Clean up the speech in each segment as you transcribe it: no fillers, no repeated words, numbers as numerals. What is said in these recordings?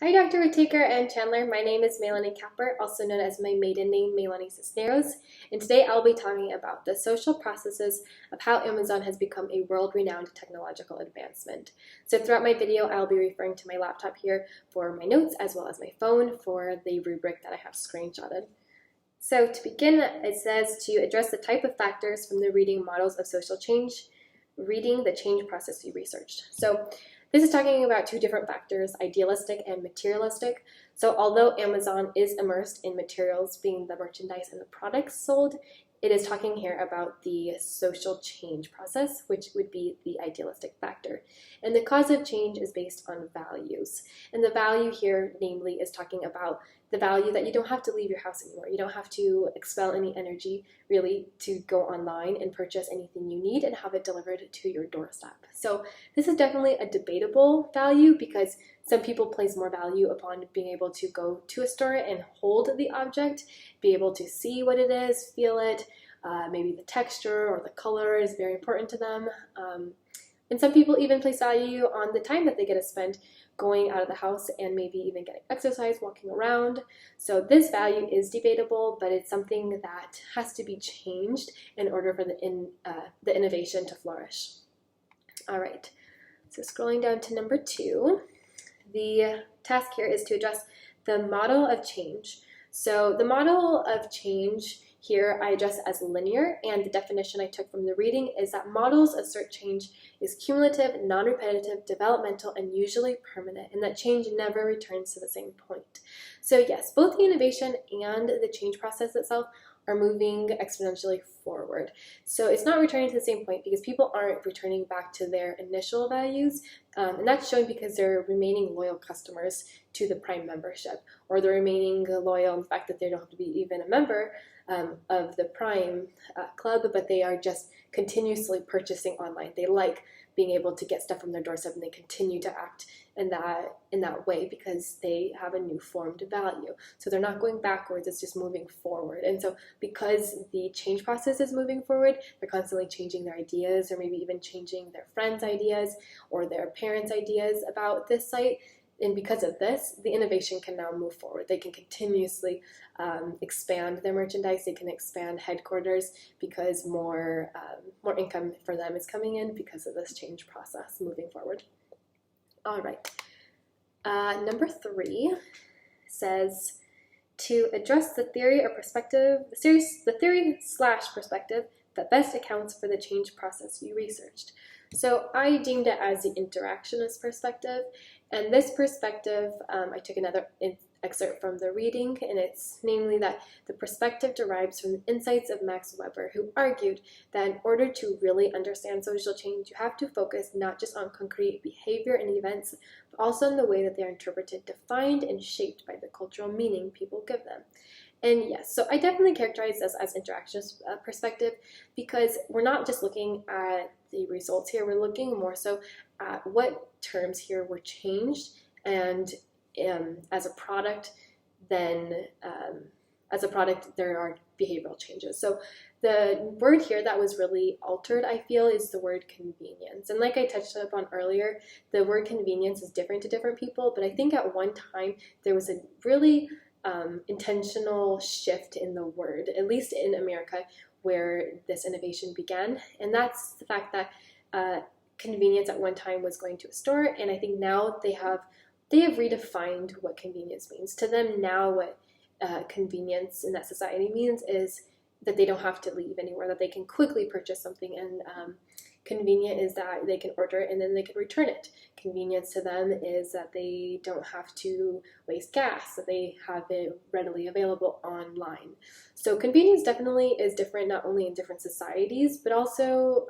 Hi, Dr. Whittaker and Chandler. My name is Melanie Capper, also known as my maiden name, Melanie Cisneros, and today I'll be talking about the social processes of how Amazon has become a world-renowned technological advancement. So throughout my video, I'll be referring to my laptop here for my notes, as well as my phone for the rubric that I have screenshotted. So to begin, it says to address the type of factors from the reading models of social change, reading the change process you researched. So this is talking about two different factors, idealistic and materialistic. So although Amazon is immersed in materials being the merchandise and the products sold, it is talking here about the social change process, which would be the idealistic factor. And the cause of change is based on values. And the value here, namely, is talking about the value that you don't have to leave your house anymore. You don't have to expel any energy, really, to go online and purchase anything you need and have it delivered to your doorstep. So this is definitely a debatable value because some people place more value upon being able to go to a store and hold the object, be able to see what it is, feel it, maybe the texture or the color is very important to them. And some people even place value on the time that they get to spend going out of the house and maybe even getting exercise, walking around. So this value is debatable, but it's something that has to be changed in order for the innovation to flourish. All right, so scrolling down to number 2, the task here is to address the model of change. So the model of change here I address as linear, and the definition I took from the reading is that models assert change is cumulative, non-repetitive, developmental, and usually permanent, and that change never returns to the same point. So yes, both the innovation and the change process itself are moving exponentially forward. So it's not returning to the same point because people aren't returning back to their initial values, and that's showing because they're remaining loyal customers to the Prime membership, or they're remaining loyal in the fact that they don't have to be even a member of the Prime club, but they are just continuously purchasing online. They like being able to get stuff from their doorstep, and they continue to act in that way because they have a new formed value. So they're not going backwards, it's just moving forward. And so because the change process is moving forward, they're constantly changing their ideas, or maybe even changing their friends' ideas or their parents' ideas about this site. And because of this, the innovation can now move forward. They can continuously expand their merchandise. They can expand headquarters because more income for them is coming in because of this change process moving forward. All right. Number 3 says to address the theory or perspective, the theory/perspective that best accounts for the change process you researched. So I deemed it as the interactionist perspective, and this perspective, I took another excerpt from the reading, and it's namely that the perspective derives from the insights of Max Weber, who argued that in order to really understand social change, you have to focus not just on concrete behavior and events, but also in the way that they are interpreted, defined, and shaped by the cultural meaning people give them. And yes, so I definitely characterize this as interactionist perspective because we're not just looking at the results here, we're looking more so at what terms here were changed, and as a product, then there are behavioral changes. So the word here that was really altered, I feel, is the word convenience. And like I touched upon earlier, the word convenience is different to different people, but I think at one time there was a really intentional shift in the word, at least in America, where this innovation began. And that's the fact that convenience at one time was going to a store, and I think now they have redefined what convenience means. To them now, what convenience in that society means is that they don't have to leave anywhere, that they can quickly purchase something, and convenient is that they can order it and then they can return it. Convenience to them is that they don't have to waste gas, that they have it readily available online. So convenience definitely is different, not only in different societies, but also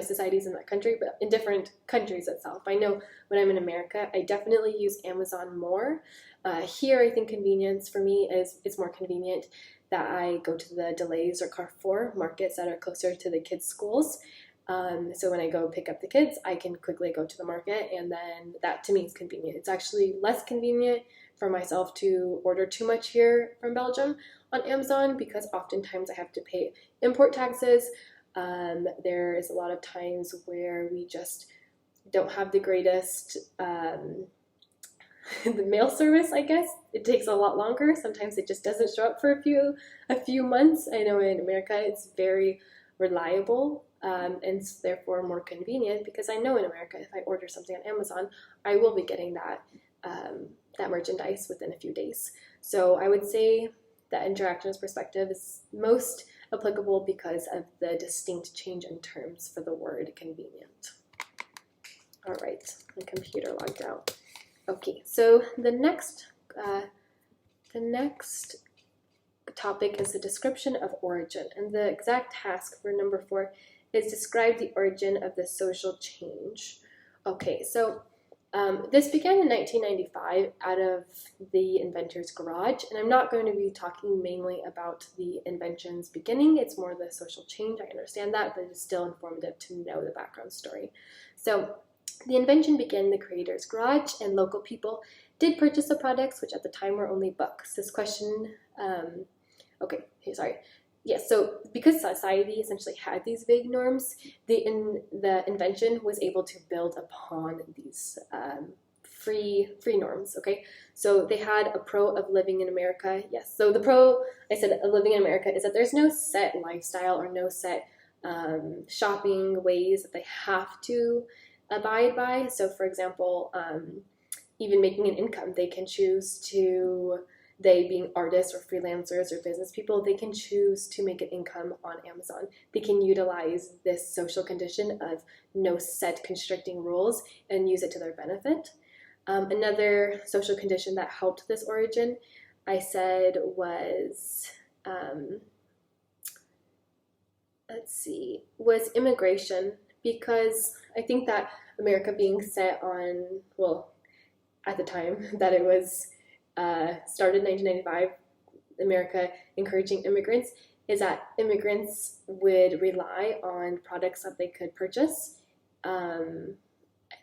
societies in that country, but in different countries itself. I know when I'm in America, I definitely use Amazon more. Here, I think convenience for me is it's more convenient that I go to the Delays or Carrefour markets that are closer to the kids' schools. So when I go pick up the kids, I can quickly go to the market, and then that to me is convenient. It's actually less convenient for myself to order too much here from Belgium on Amazon because oftentimes I have to pay import taxes. There is a lot of times where we just don't have the greatest the mail service, I guess, it takes a lot longer. Sometimes it just doesn't show up for a few months. I know in America it's very reliable, and therefore more convenient, because I know in America if I order something on Amazon, I will be getting that merchandise within a few days. So I would say that interactions perspective is most applicable because of the distinct change in terms for the word convenient. All right, my computer logged out. Okay, so the next topic is the description of origin, and the exact task for number 4 is describe the origin of the social change. Okay, so this began in 1995 out of the inventor's garage, and I'm not going to be talking mainly about the invention's beginning. It's more the social change. I understand that, but it's still informative to know the background story. So the invention began in the creator's garage, and local people did purchase the products, which at the time were only books. This question, Yes, so because society essentially had these vague norms, the invention was able to build upon these free norms, okay? So they had a pro of living in America, yes. So the pro, I said, of living in America is that there's no set lifestyle or no set shopping ways that they have to abide by. So for example, even making an income, they can choose to, they being artists or freelancers or business people, they can choose to make an income on Amazon. They can utilize this social condition of no set constricting rules and use it to their benefit. Another social condition that helped this origin, I said, was, was immigration, because I think that America being set on, well, at the time that it was started in 1995, America encouraging immigrants, is that immigrants would rely on products that they could purchase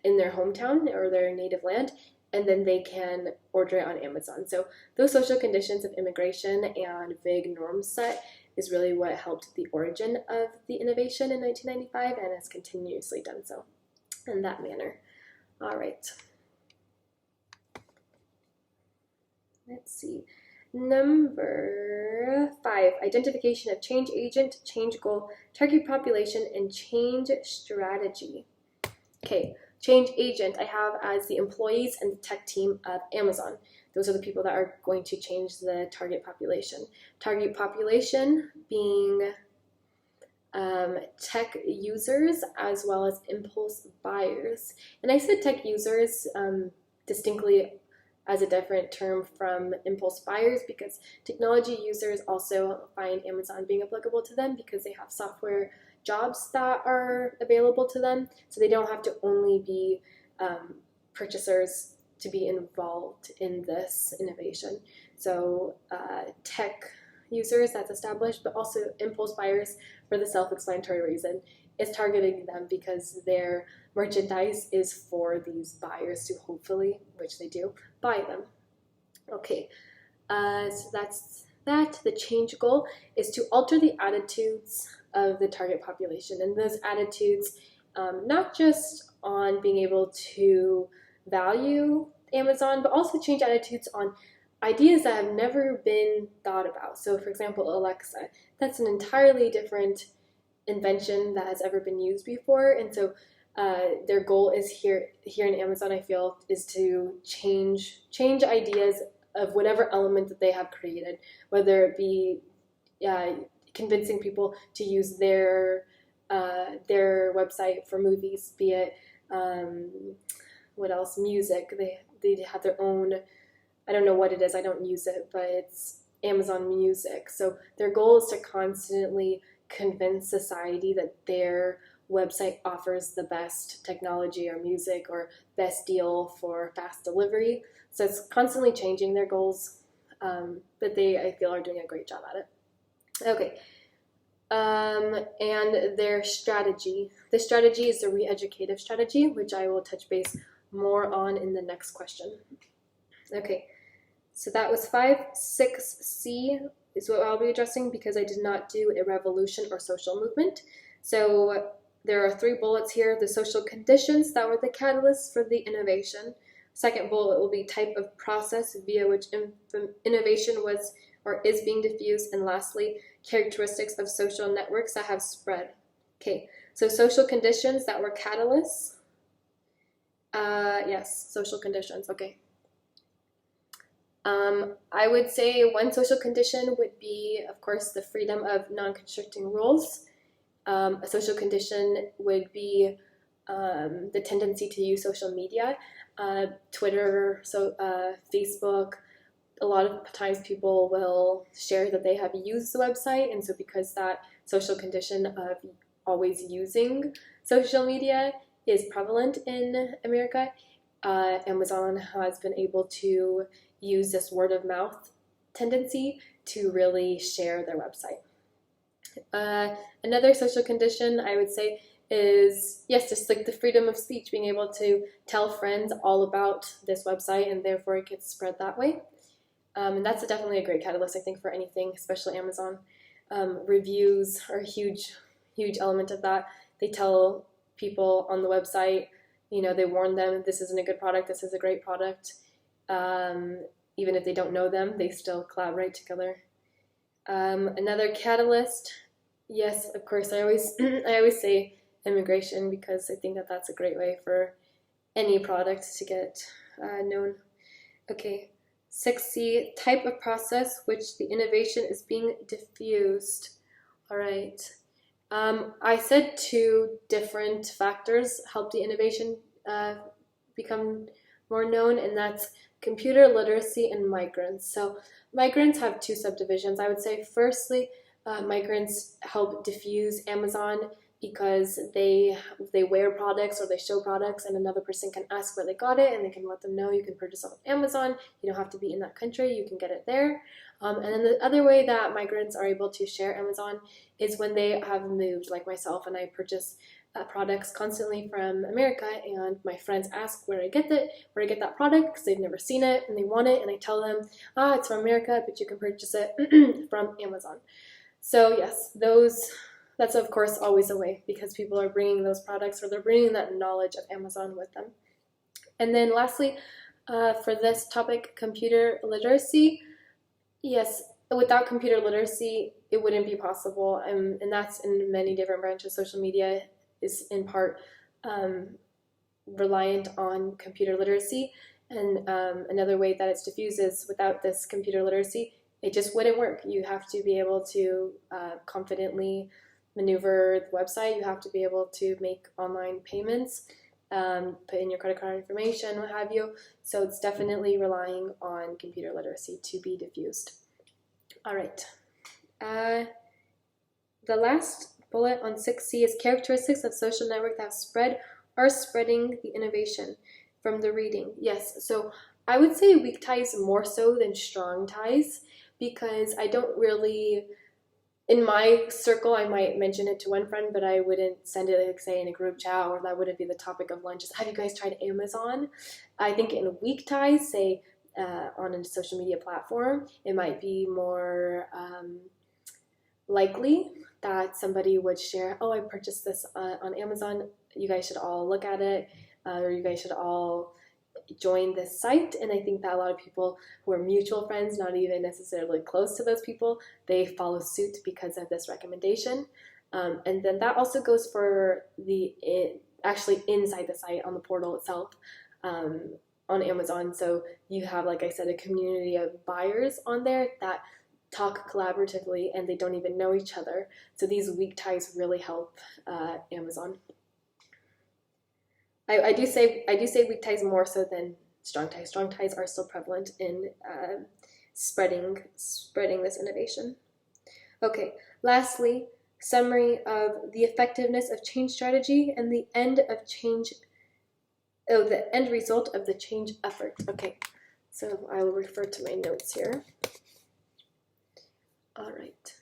in their hometown or their native land, and then they can order it on Amazon. So those social conditions of immigration and vague norm set is really what helped the origin of the innovation in 1995, and has continuously done so in that manner. All right. Let's see. Number 5, identification of change agent, change goal, target population, and change strategy. Okay, change agent I have as the employees and the tech team of Amazon. Those are the people that are going to change the target population. Target population being tech users as well as impulse buyers. And I said tech users distinctly as a different term from impulse buyers, because technology users also find Amazon being applicable to them because they have software jobs that are available to them, so they don't have to only be purchasers to be involved in this innovation. So tech users, that's established, but also impulse buyers, for the self-explanatory reason, is targeting them because their merchandise is for these buyers to hopefully, which they do, buy them. Okay, so that's that. The change goal is to alter the attitudes of the target population, and those attitudes, not just on being able to value Amazon, but also change attitudes on ideas that have never been thought about. So for example, Alexa, that's an entirely different invention that has ever been used before, and so their goal is here in Amazon, I feel, is to change ideas of whatever element that they have created, whether it be convincing people to use their website for movies, be it what else, music. They have their own, I don't know what it is, I don't use it, but it's Amazon Music. So their goal is to constantly convince society that their website offers the best technology or music or best deal for fast delivery. So it's constantly changing their goals, but they, I feel, are doing a great job at it. Okay, and their strategy. The strategy is the re-educative strategy, which I will touch base more on in the next question. Okay, so that was 5. 6C is what I'll be addressing because I did not do a revolution or social movement. So there are 3 bullets here: the social conditions that were the catalysts for the innovation, Second bullet will be type of process via which innovation was or is being diffused. And lastly, characteristics of social networks that have spread. Okay, so social conditions that were catalysts. Yes, social conditions, okay. I would say one social condition would be, of course, the freedom of non-constricting rules. A social condition would be the tendency to use social media, Twitter, Facebook. A lot of times people will share that they have used the website, and so because that social condition of always using social media is prevalent in America, Amazon has been able to use this word of mouth tendency to really share their website. Another social condition I would say is, yes, just like the freedom of speech, being able to tell friends all about this website and therefore it gets spread that way. And that's definitely a great catalyst, I think, for anything, especially Amazon. Reviews are a huge element of that. They tell people on the website, they warn them, this isn't a good product, this is a great product. Even if they don't know them, they still collaborate together. Another catalyst, yes, of course, I always say immigration, because I think that that's a great way for any product to get known. Okay, 6C, type of process which the innovation is being diffused. All right. I said 2 different factors help the innovation become more known, and that's computer literacy and migrants. So migrants have 2 subdivisions. I would say firstly, migrants help diffuse Amazon because they wear products or they show products, and another person can ask where they got it, and they can let them know you can purchase it on Amazon. You don't have to be in that country, you can get it there. And then the other way that migrants are able to share Amazon is when they have moved, like myself, and I purchase products constantly from America, and my friends ask where I get that product because they've never seen it and they want it, and I tell them, it's from America, but you can purchase it from Amazon. So yes, that's of course always a way, because people are bringing those products, or they're bringing that knowledge of Amazon with them. And then lastly, for this topic, computer literacy. Yes, without computer literacy, it wouldn't be possible, and that's in many different branches. Social media is in part reliant on computer literacy, and another way that it's diffused is without this computer literacy, it just wouldn't work. You have to be able to confidently maneuver the website. You have to be able to make online payments, put in your credit card information, what have you. So it's definitely relying on computer literacy to be diffused. All right. The last bullet on 6C is characteristics of social network that have spread or spreading the innovation from the reading. Yes, so I would say weak ties more so than strong ties, because I don't really, in my circle, I might mention it to one friend, but I wouldn't send it, like, say, in a group chat, or that wouldn't be the topic of lunch. Have you guys tried Amazon? I think in weak ties, say, on a social media platform, it might be more likely that somebody would share, I purchased this on Amazon, you guys should all look at it, or you guys should all join this site. And I think that a lot of people who are mutual friends, not even necessarily close to those people, they follow suit because of this recommendation. And then that also goes for actually inside the site, on the portal itself, on Amazon. So you have, like I said, a community of buyers on there that talk collaboratively, and they don't even know each other. So these weak ties really help Amazon. I do say weak ties more so than strong ties. Strong ties are still prevalent in spreading this innovation. Okay, lastly, summary of the effectiveness of change strategy and the end result of the change effort. Okay, so I will refer to my notes here. All right.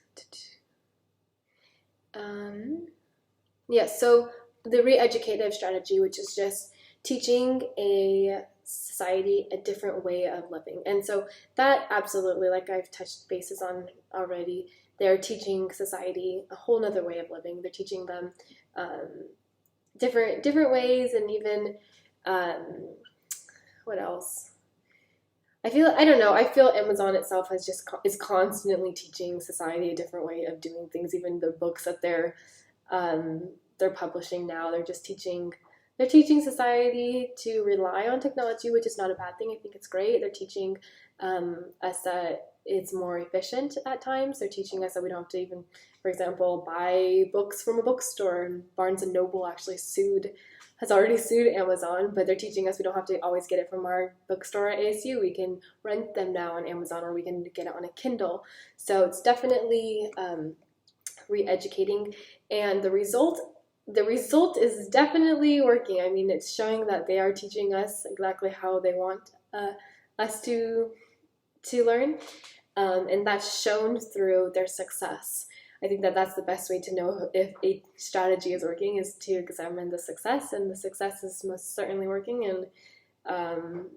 So the re-educative strategy, which is just teaching a society a different way of living. And so that absolutely, like I've touched bases on already, they're teaching society a whole nother way of living. They're teaching them different ways, and even what else? I don't know. I feel Amazon itself is constantly teaching society a different way of doing things. Even the books that they're publishing now, they're teaching society to rely on technology, which is not a bad thing. I think it's great. They're teaching us that it's more efficient at times. They're teaching us that we don't have to even, for example, buy books from a bookstore. And Barnes and Noble actually has already sued Amazon, but they're teaching us we don't have to always get it from our bookstore at ASU. We can rent them now on Amazon, or we can get it on a Kindle. So it's definitely re-educating, and the result is definitely working. I mean, it's showing that they are teaching us exactly how they want us to learn, and that's shown through their success. I think that that's the best way to know if a strategy is working, is to examine the success, and the success is most certainly working. And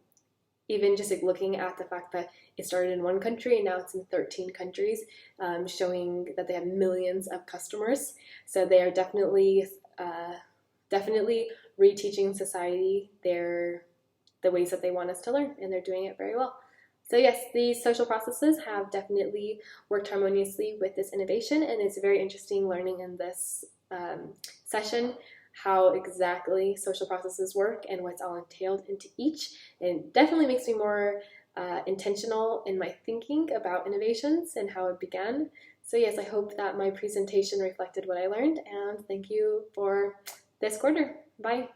even just like looking at the fact that it started in one country and now it's in 13 countries, showing that they have millions of customers. So they are definitely reteaching society the ways that they want us to learn, and they're doing it very well. So yes, these social processes have definitely worked harmoniously with this innovation, and it's very interesting learning in this session how exactly social processes work and what's all entailed into each. And it definitely makes me more intentional in my thinking about innovations and how it began. So yes, I hope that my presentation reflected what I learned, and thank you for this quarter. Bye.